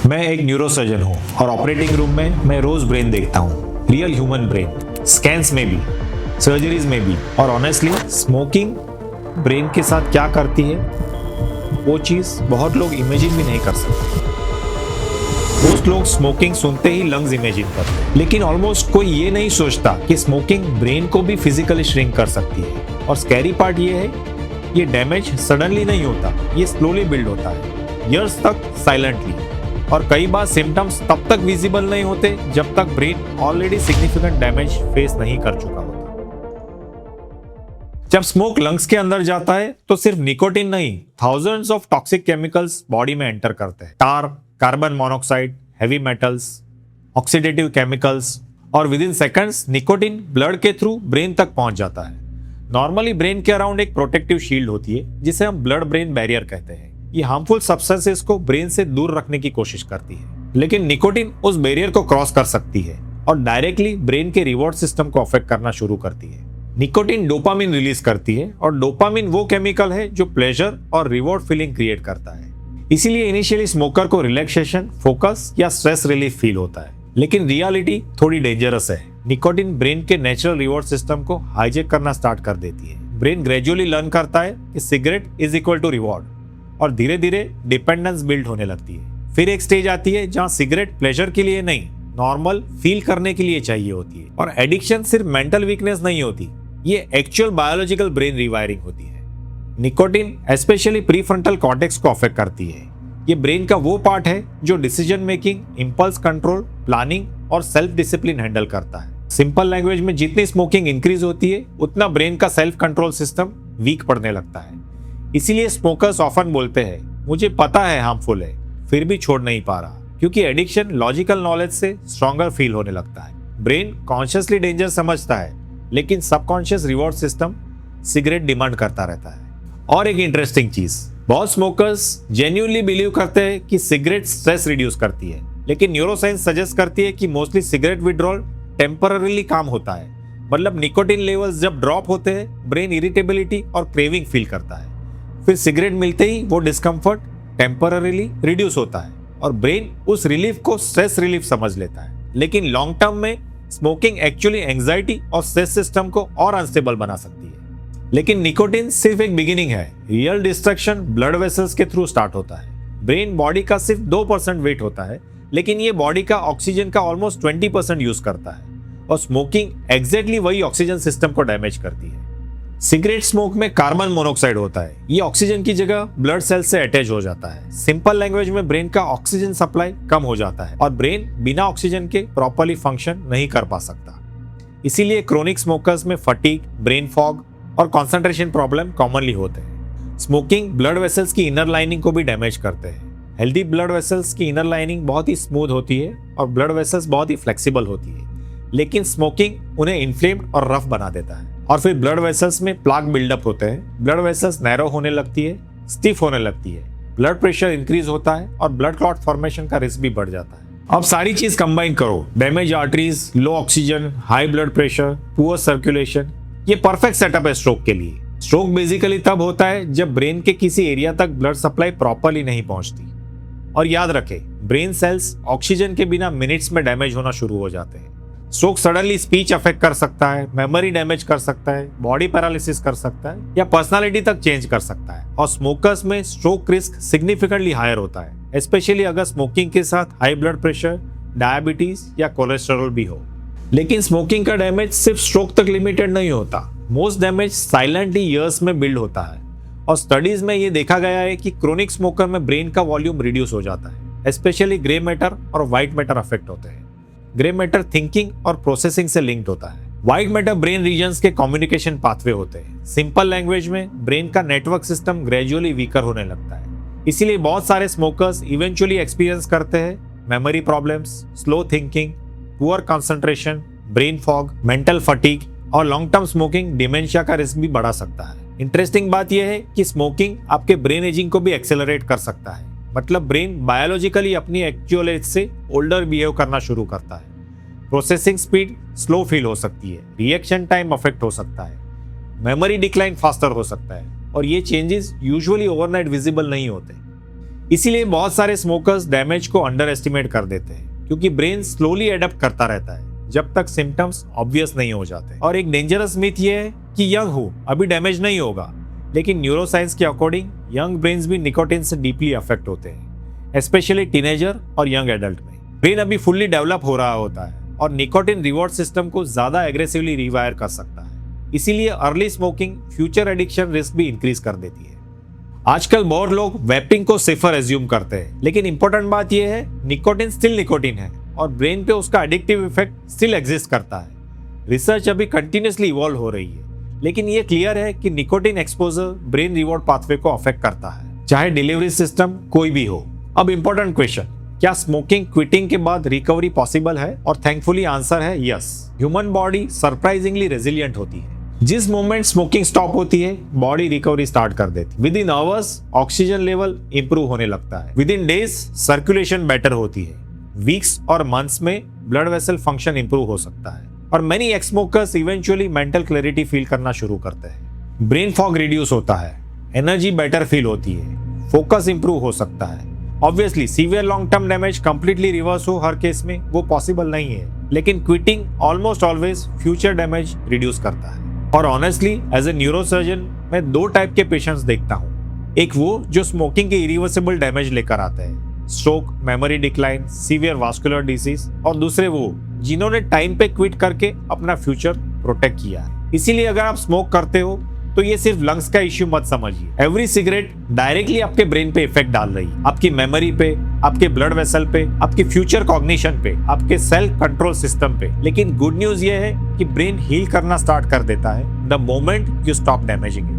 मैं एक न्यूरोसर्जन हूँ और ऑपरेटिंग रूम में मैं रोज ब्रेन देखता हूँ, रियल ह्यूमन ब्रेन, स्कैन्स में भी, सर्जरीज में भी। और ऑनेस्टली स्मोकिंग ब्रेन के साथ क्या करती है वो चीज़ बहुत लोग इमेजिन भी नहीं कर सकते। बहुत लोग स्मोकिंग सुनते ही लंग्स इमेजिन करते हैं, लेकिन ऑलमोस्ट कोई ये नहीं सोचता कि स्मोकिंग ब्रेन को भी फिजिकली श्रिंक कर सकती है। और स्कैरी पार्ट ये है, ये डैमेज सडनली नहीं होता, ये स्लोली बिल्ड होता है, ईयर्स तक साइलेंटली। और कई बार सिम्टम्स तब तक विजिबल नहीं होते जब तक brain already significant damage face नहीं कर चुका होता। जब स्मोक लंग्स के अंदर जाता है तो सिर्फ निकोटिन नहीं, thousands of toxic chemicals body में एंटर करते हैं। Tar, carbon monoxide, heavy metals, oxidative chemicals, और within seconds nicotine blood के थ्रू ब्रेन तक पहुंच जाता है। नॉर्मली ब्रेन के अराउंड एक प्रोटेक्टिव शील्ड होती है जिसे हम ब्लड ब्रेन बैरियर कहते हैं। ये हार्मफुल सब्सटेंसेस को ब्रेन से दूर रखने की कोशिश करती है, लेकिन निकोटिन उस बैरियर को क्रॉस कर सकती है और डायरेक्टली ब्रेन के रिवॉर्ड सिस्टम को अफेक्ट करना शुरू करती है। निकोटिन डोपामिन रिलीज करती है और डोपामिन वो केमिकल है जो प्लेजर और रिवॉर्ड फीलिंग क्रिएट करता है। इसीलिए इनिशियली स्मोकर को रिलैक्सेशन, फोकस या स्ट्रेस रिलीफ फील होता है, लेकिन रियलिटी थोड़ी डेंजरस है। निकोटिन ब्रेन के नेचुरल रिवॉर्ड सिस्टम को हाईजैक करना स्टार्ट कर देती है। ब्रेन ग्रेजुअली लर्न करता है कि cigarette is equal to reward, और धीरे धीरे डिपेंडेंस बिल्ड होने लगती है। फिर एक स्टेज आती है जहां सिगरेट प्लेजर के लिए नहीं, नॉर्मल फील करने के लिए चाहिए होती है। और एडिक्शन सिर्फ मेंटल वीकनेस नहीं होती, ये एक्चुअल बायोलॉजिकल ब्रेन रिवायरिंग होती है। निकोटिन स्पेशली प्रीफ्रंटल कॉर्टेक्स को अफेक्ट करती है। ये ब्रेन का वो पार्ट है जो decision making, impulse control, planning और सेल्फ डिसिप्लिन हैंडल करता है। सिंपल लैंग्वेज में जितनी स्मोकिंग इंक्रीज होती है उतना ब्रेन का सेल्फ कंट्रोल सिस्टम वीक पड़ने लगता है। इसीलिए स्मोकर्स ऑफन बोलते हैं, मुझे पता है हार्मफुल है, फिर भी छोड़ नहीं पा रहा, क्योंकि एडिक्शन लॉजिकल नॉलेज से स्ट्रॉन्गर फील होने लगता है। ब्रेन कॉन्शियसली डेंजर समझता है, लेकिन subconscious reward system cigarette demand करता रहता है। और एक इंटरेस्टिंग चीज, बहुत स्मोकर्स जेन्युइनली बिलीव करते हैं कि सिगरेट स्ट्रेस रिड्यूस करती है, लेकिन न्यूरोसाइंस सजेस्ट करती है कि मोस्टली सिगरेट विड्रॉल टेम्पररीली काम होता है। मतलब निकोटिन लेवल्स जब ड्रॉप होते हैं, ब्रेन इरिटेबिलिटी और क्रेविंग फील करता है। फिर सिगरेट मिलते ही वो डिस्कम्फर्ट टेम्पररीली रिड्यूस होता है और ब्रेन उस रिलीफ को स्ट्रेस रिलीफ समझ लेता है। लेकिन लॉन्ग टर्म में स्मोकिंग एक्चुअली एंजाइटी और स्ट्रेस सिस्टम को और अनस्टेबल बना सकती है। लेकिन निकोटिन सिर्फ एक बिगिनिंग है। रियल डिस्ट्रक्शन ब्लड वेसल्स के थ्रू स्टार्ट होता है। ब्रेन बॉडी का सिर्फ 2% वेट होता है, लेकिन ये बॉडी का ऑक्सीजन का ऑलमोस्ट 20% यूज करता है, और स्मोकिंग एग्जैक्टली वही ऑक्सीजन सिस्टम को डैमेज करती है। सिगरेट स्मोक में कार्बन मोनोऑक्साइड होता है, ये ऑक्सीजन की जगह ब्लड सेल से अटैच हो जाता है। सिंपल लैंग्वेज में ब्रेन का ऑक्सीजन सप्लाई कम हो जाता है और ब्रेन बिना ऑक्सीजन के प्रॉपर्ली फंक्शन नहीं कर पा सकता। इसीलिए क्रोनिक स्मोकर्स में फटीग, ब्रेन फॉग और कंसंट्रेशन प्रॉब्लम कॉमनली होते हैं। स्मोकिंग ब्लड वेसल्स की इनर लाइनिंग को भी डैमेज करते हैं। हेल्दी ब्लड वेसल्स की इनर लाइनिंग बहुत ही स्मूथ होती है और ब्लड वेसल्स बहुत ही फ्लेक्सिबल होती है, लेकिन स्मोकिंग उन्हें इन्फ्लेम्ड और रफ बना देता है। और फिर ब्लड वेसल्स में प्लाक बिल्डअप होते हैं, ब्लड वेसल्स नैरो होने लगती है, स्टिफ होने लगती है, ब्लड प्रेशर इंक्रीज होता है और ब्लड क्लॉट फॉर्मेशन का रिस्क भी बढ़ जाता है। अब सारी चीज कंबाइन करो, damage arteries, low oxygen, high blood pressure, poor circulation, ये परफेक्ट सेटअप है स्ट्रोक के लिए। स्ट्रोक बेसिकली तब होता है जब ब्रेन के किसी एरिया तक ब्लड सप्लाई प्रॉपरली नहीं पहुंचती। और याद रखें, ब्रेन सेल्स ऑक्सीजन के बिना मिनट्स में डैमेज होना शुरू हो जाते हैं। स्ट्रोक सडनली स्पीच अफेक्ट कर सकता है, मेमोरी डैमेज कर सकता है, बॉडी पैरालिसिस कर सकता है या पर्सनालिटी तक चेंज कर सकता है। और स्मोकर्स में स्ट्रोक रिस्क सिग्निफिकेंटली हायर होता है, स्पेशली अगर स्मोकिंग के साथ हाई ब्लड प्रेशर, डायबिटीज या कोलेस्टेरॉल भी हो। लेकिन स्मोकिंग का डैमेज सिर्फ स्ट्रोक तक लिमिटेड नहीं होता, मोस्ट डैमेज साइलेंटली ईयर्स में बिल्ड होता है। और स्टडीज में ये देखा गया है कि क्रोनिक स्मोकर में ब्रेन का वॉल्यूम रिड्यूस हो जाता है, स्पेशली ग्रे मैटर और व्हाइट मैटर अफेक्ट होते हैं। ग्रे मैटर थिंकिंग और प्रोसेसिंग से लिंक्ड होता है, व्हाइट मैटर ब्रेन रीजन्स के कम्युनिकेशन पाथवे होते हैं। सिंपल लैंग्वेज में ब्रेन का नेटवर्क सिस्टम ग्रेजुअली वीकर होने लगता है। इसीलिए बहुत सारे स्मोकर्स इवेंचुअली एक्सपीरियंस करते हैं memory problems, slow thinking, poor concentration, brain fog, mental fatigue, और लॉन्ग टर्म स्मोकिंग डिमेंशिया का रिस्क भी बढ़ा सकता है। इंटरेस्टिंग बात यह है कि स्मोकिंग आपके ब्रेन एजिंग को भी एक्सेलरेट कर सकता है। मतलब ब्रेन बायोलॉजिकली अपनी एक्चुअल एज से ओल्डर बिहेव करना शुरू करता है। प्रोसेसिंग स्पीड स्लो फील हो सकती है, रिएक्शन टाइम अफेक्ट हो सकता है, मेमोरी डिक्लाइन फास्टर हो सकता है, और ये चेंजेस यूजुअली ओवरनाइट विजिबल नहीं होते। इसीलिए बहुत सारे स्मोकर्स डैमेज को अंडर एस्टिमेट कर देते हैं, क्योंकि ब्रेन स्लोली एडप्ट करता रहता है जब तक सिम्टम्स ऑब्वियस नहीं हो जाते। और एक डेंजरस मिथ ये है कि यंग हो अभी डैमेज नहीं होगा, लेकिन न्यूरोसाइंस के अकॉर्डिंग यंग ब्रेन्स भी निकोटिन से डीपली अफेक्ट होते हैं, स्पेशली टीनेजर और यंग एडल्ट में। ब्रेन अभी फुल्ली डेवलप हो रहा होता है और निकोटिन रिवॉर्ड सिस्टम को ज्यादा एग्रेसिवली रिवायर कर सकता है। इसीलिए early smoking future addiction risk भी इंक्रीज कर देती है। आजकल बहुत लोग वेपिंग को सेफर एज्यूम करते हैं, लेकिन इंपॉर्टेंट बात यह है निकोटिन स्टिल निकोटिन है और ब्रेन पे उसका एडिक्टिव इफेक्ट स्टिल एग्जिस्ट करता है। रिसर्च अभी कंटिन्यूसली इवॉल्व हो रही है, लेकिन ये क्लियर है कि nicotine exposure brain reward pathway को अफेक्ट करता है, चाहे डिलीवरी सिस्टम कोई भी हो। अब इंपॉर्टेंट क्वेश्चन, क्या स्मोकिंग क्विटिंग के बाद रिकवरी पॉसिबल है? और थैंकफुली आंसर है yes. Human body surprisingly resilient होती है। जिस मोमेंट स्मोकिंग स्टॉप होती है, बॉडी रिकवरी स्टार्ट कर देती है। With in hours oxygen level improve होने लगता है। With in days circulation better होती है। वीक्स और मंथ्स में ब्लड वेसल फंक्शन इंप्रूव हो सकता है और many x smokers eventually mental clarity feel करना शुरू करते हैं। ब्रेन फॉग रिड्यूस होता है, एनर्जी बेटर फील होती है, फोकस इंप्रूव हो सकता है। Obviously severe long term damage completely reverse हो हर केस में वो पॉसिबल नहीं है, लेकिन quitting almost always future damage reduce करता है। और ऑनेस्टली एज ए न्यूरोसर्जन मैं दो टाइप के पेशेंट्स देखता हूँ। एक वो जो स्मोकिंग के इरिवर्सिबल डैमेज लेकर आते हैं, stroke, memory decline, severe vascular disease, और दूसरे वो जिन्होंने टाइम पे क्विट करके अपना फ्यूचर प्रोटेक्ट किया है। इसीलिए अगर आप स्मोक करते हो तो ये सिर्फ लंग्स का इश्यू मत समझिए। एवरी सिगरेट डायरेक्टली आपके ब्रेन पे इफेक्ट डाल रही है, आपकी मेमोरी पे, आपके ब्लड वेसल पे, आपके फ्यूचर कॉग्निशन पे, आपके सेल्फ कंट्रोल सिस्टम पे। लेकिन गुड न्यूज ये है कि ब्रेन हील करना स्टार्ट कर देता है the moment you stop damaging it.